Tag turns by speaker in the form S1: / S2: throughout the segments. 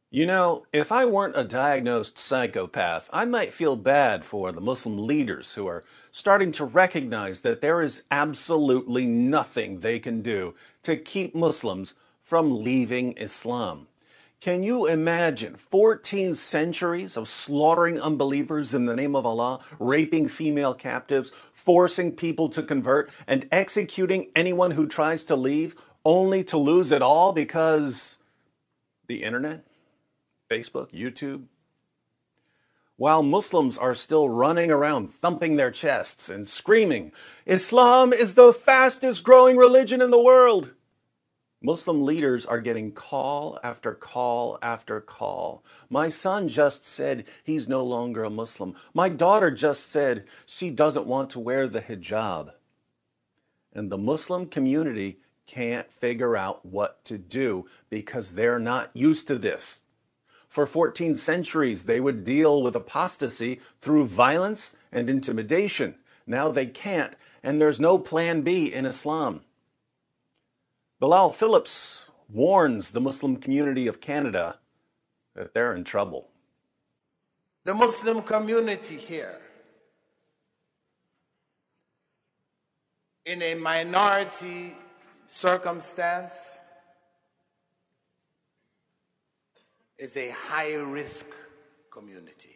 S1: You know, if I weren't a diagnosed psychopath, I might feel bad for the Muslim leaders who are starting to recognize that there is absolutely nothing they can do to keep Muslims from leaving Islam. Can you imagine 14 centuries of slaughtering unbelievers in the name of Allah, raping female captives, forcing people to convert, and executing anyone who tries to leave, only to lose it all because the internet? Facebook, YouTube. While Muslims are still running around thumping their chests and screaming, Islam is the fastest growing religion in the world, Muslim leaders are getting call after call after call. My son just said he's no longer a Muslim. My daughter just said she doesn't want to wear the hijab. And the Muslim community can't figure out what to do because they're not used to this. For 14 centuries, they would deal with apostasy through violence and intimidation. Now they can't, and there's no plan B in Islam. Bilal Philips warns the Muslim community of Canada that they're in trouble.
S2: The Muslim community here, in a minority circumstance, is a high-risk community.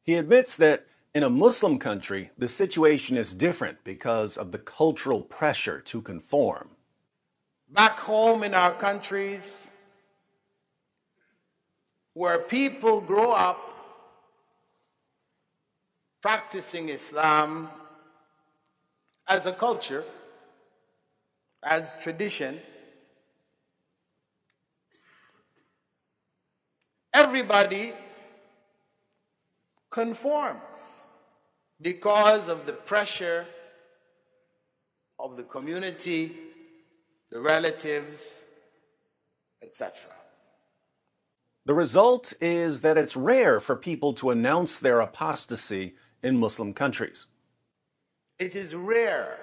S1: He admits that in a Muslim country, the situation is different because of the cultural pressure to conform.
S2: Back home in our countries, where people grow up practicing Islam as a culture, as tradition, everybody conforms because of the pressure of the community, the relatives, etc.
S1: The result is that it's rare for people to announce their apostasy in Muslim countries.
S2: It is rare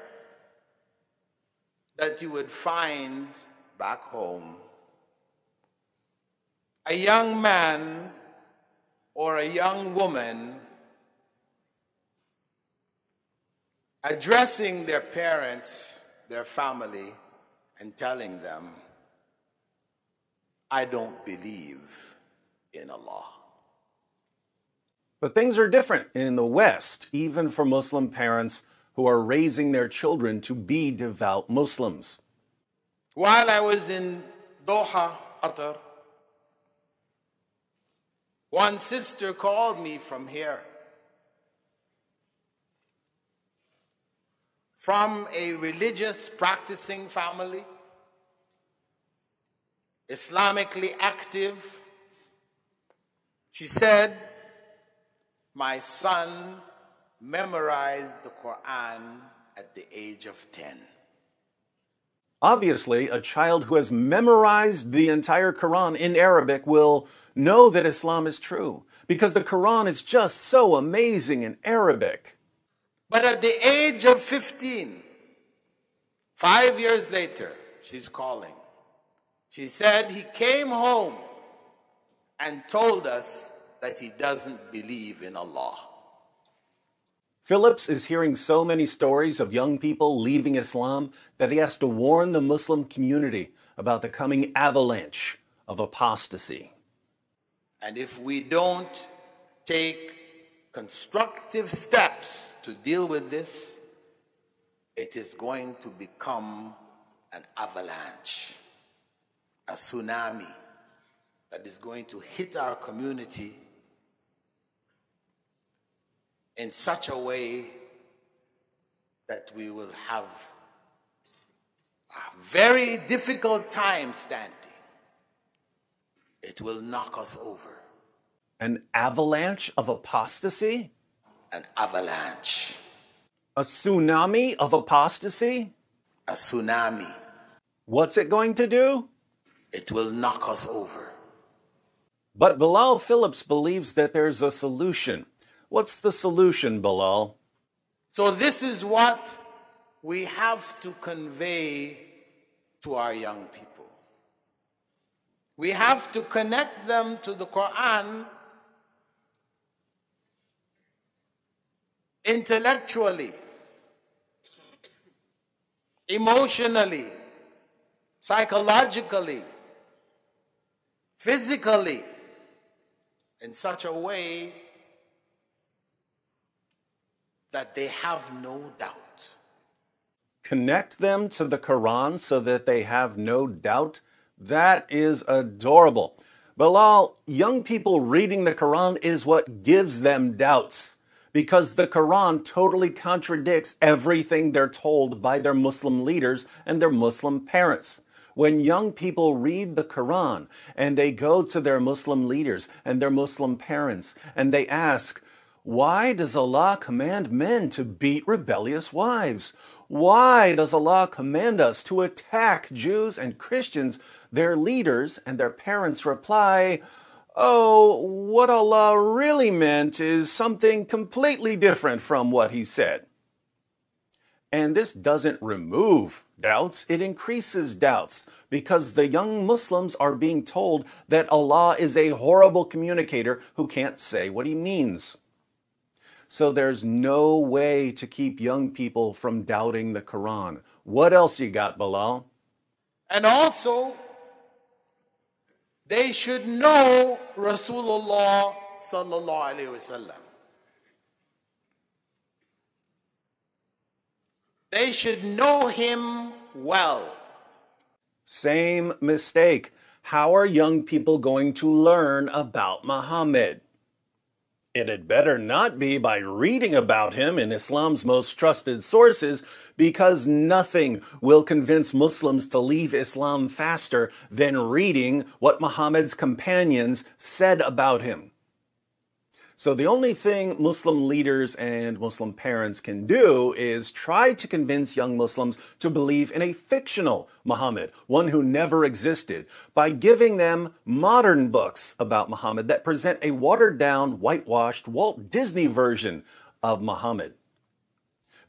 S2: that you would find back home a young man or a young woman addressing their parents, their family, and telling them, I don't believe in Allah.
S1: But things are different in the West, even for Muslim parents who are raising their children to be devout Muslims.
S2: While I was in Doha, Qatar, one sister called me from here, from a religious practicing family, Islamically active. She said, my son memorized the Quran at the age of 10.
S1: Obviously, a child who has memorized the entire Quran in Arabic will know that Islam is true, because the Quran is just so amazing in Arabic.
S2: But at the age of 15, 5 years later, she's calling. She said he came home and told us that he doesn't believe in Allah.
S1: Philips is hearing so many stories of young people leaving Islam that he has to warn the Muslim community about the coming avalanche of apostasy.
S2: And if we don't take constructive steps to deal with this, it is going to become an avalanche, a tsunami that is going to hit our community in such a way that we will have a very difficult time standing. It will knock us over.
S1: An avalanche of apostasy?
S2: An avalanche.
S1: A tsunami of apostasy?
S2: A tsunami.
S1: What's it going to do?
S2: It will knock us over.
S1: But Bilal Philips believes that there's a solution. What's the solution, Bilal?
S2: So this is what we have to convey to our young people. We have to connect them to the Quran intellectually, emotionally, psychologically, physically, in such a way that they have no doubt.
S1: Connect them to the Quran so that they have no doubt? That is adorable. Bilal, young people reading the Quran is what gives them doubts, because the Quran totally contradicts everything they're told by their Muslim leaders and their Muslim parents. When young people read the Quran and they go to their Muslim leaders and their Muslim parents and they ask, why does Allah command men to beat rebellious wives? Why does Allah command us to attack Jews and Christians? Their leaders and their parents reply, oh, what Allah really meant is something completely different from what He said. And this doesn't remove doubts, it increases doubts, because the young Muslims are being told that Allah is a horrible communicator who can't say what He means. So there's no way to keep young people from doubting the Quran. What else you got, Bilal?
S2: And also, they should know Rasulullah sallallahu alaihi wasallam. They should know him well.
S1: Same mistake. How are young people going to learn about Muhammad? It had better not be by reading about him in Islam's most trusted sources, because nothing will convince Muslims to leave Islam faster than reading what Muhammad's companions said about him. So the only thing Muslim leaders and Muslim parents can do is try to convince young Muslims to believe in a fictional Muhammad, one who never existed, by giving them modern books about Muhammad that present a watered-down, whitewashed Walt Disney version of Muhammad.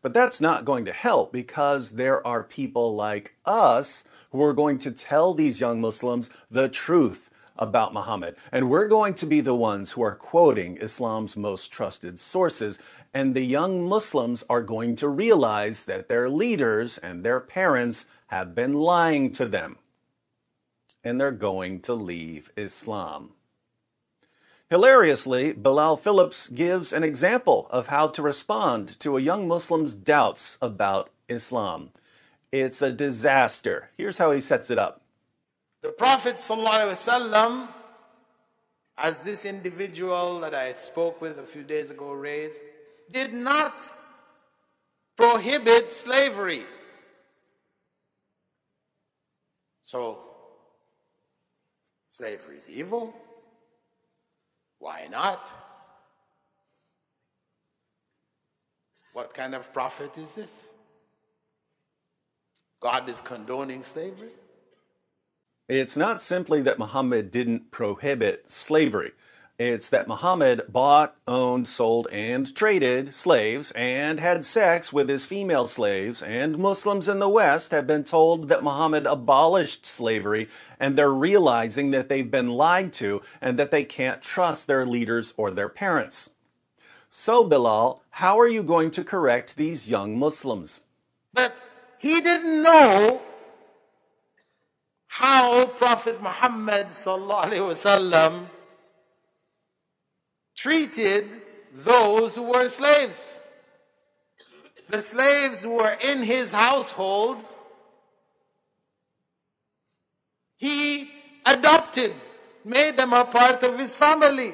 S1: But that's not going to help, because there are people like us who are going to tell these young Muslims the truth about Muhammad. And we're going to be the ones who are quoting Islam's most trusted sources. And the young Muslims are going to realize that their leaders and their parents have been lying to them. And they're going to leave Islam. Hilariously, Bilal Philips gives an example of how to respond to a young Muslim's doubts about Islam. It's a disaster. Here's how he sets it up.
S2: The Prophet ﷺ, as this individual that I spoke with a few days ago raised, did not prohibit slavery. So, slavery is evil. Why not? What kind of prophet is this? God is condoning slavery?
S1: It's not simply that Muhammad didn't prohibit slavery. It's that Muhammad bought, owned, sold, and traded slaves and had sex with his female slaves, and Muslims in the West have been told that Muhammad abolished slavery, and they're realizing that they've been lied to and that they can't trust their leaders or their parents. So, Bilal, how are you going to correct these young Muslims?
S2: But he didn't know how Prophet Muhammad sallallahu alaihi wasallam treated those who were slaves. The slaves who were in his household, he adopted, made them a part of his family.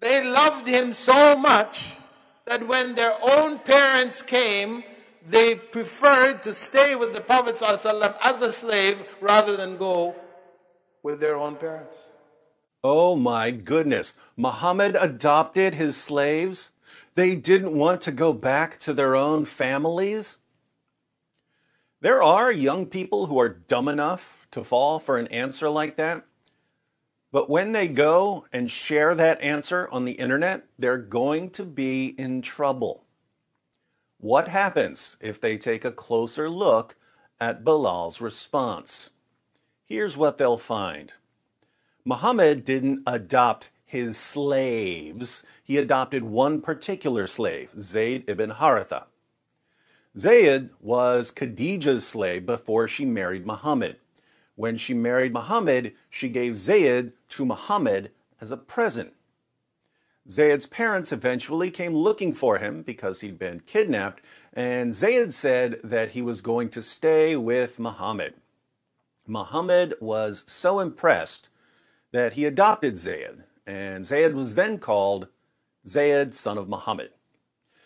S2: They loved him so much that when their own parents came, they preferred to stay with the Prophet ﷺ as a slave rather than go with their own parents.
S1: Oh my goodness. Muhammad adopted his slaves? They didn't want to go back to their own families? There are young people who are dumb enough to fall for an answer like that. But when they go and share that answer on the internet, they're going to be in trouble. What happens if they take a closer look at Bilal's response? here's what they'll find. Muhammad didn't adopt his slaves. He adopted one particular slave, Zayd ibn Haritha. Zayd was Khadija's slave before she married Muhammad. When she married Muhammad, she gave Zayd to Muhammad as a present. Zayd's parents eventually came looking for him because he'd been kidnapped, and Zayd said that he was going to stay with Muhammad. Muhammad was so impressed that he adopted Zayd, and Zayd was then called Zayd, son of Muhammad.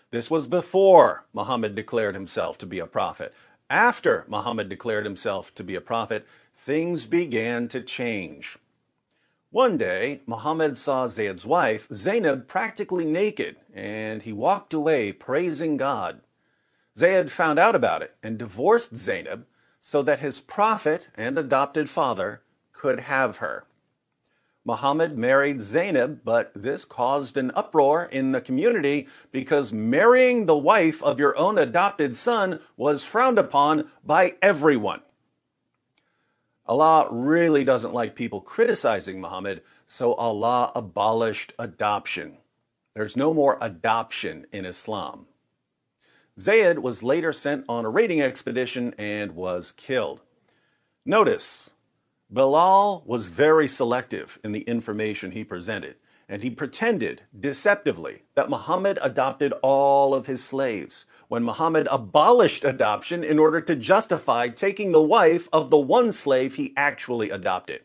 S1: This was before Muhammad declared himself to be a prophet. After Muhammad declared himself to be a prophet, things began to change. One day, Muhammad saw Zayd's wife, Zainab, practically naked, and he walked away praising God. Zayd found out about it and divorced Zainab so that his prophet and adopted father could have her. Muhammad married Zainab, but this caused an uproar in the community because marrying the wife of your own adopted son was frowned upon by everyone. Allah really doesn't like people criticizing Muhammad, so Allah abolished adoption. There's no more adoption in Islam. Zayd was later sent on a raiding expedition and was killed. Notice, Bilal was very selective in the information he presented, and he pretended deceptively that Muhammad adopted all of his slaves, when Muhammad abolished adoption in order to justify taking the wife of the one slave he actually adopted.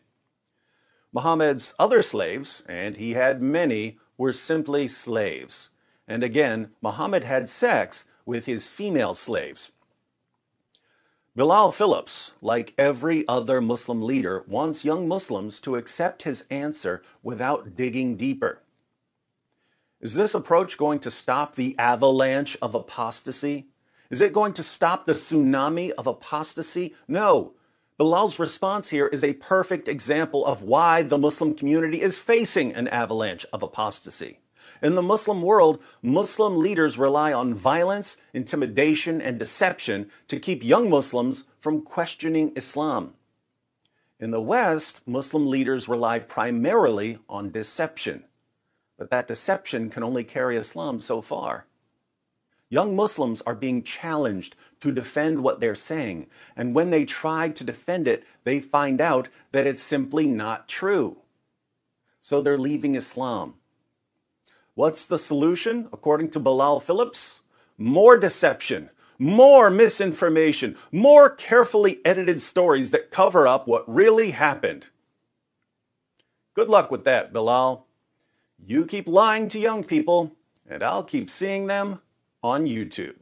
S1: Muhammad's other slaves, and he had many, were simply slaves. And again, Muhammad had sex with his female slaves. Bilal Philips, like every other Muslim leader, wants young Muslims to accept his answer without digging deeper. Is this approach going to stop the avalanche of apostasy? Is it going to stop the tsunami of apostasy? No. Bilal's response here is a perfect example of why the Muslim community is facing an avalanche of apostasy. In the Muslim world, Muslim leaders rely on violence, intimidation, and deception to keep young Muslims from questioning Islam. In the West, Muslim leaders rely primarily on deception. But that deception can only carry Islam so far. Young Muslims are being challenged to defend what they're saying, and when they try to defend it, they find out that it's simply not true. So they're leaving Islam. What's the solution, according to Bilal Philips? More deception, more misinformation, more carefully edited stories that cover up what really happened. Good luck with that, Bilal. You keep lying to young people, and I'll keep seeing them on YouTube.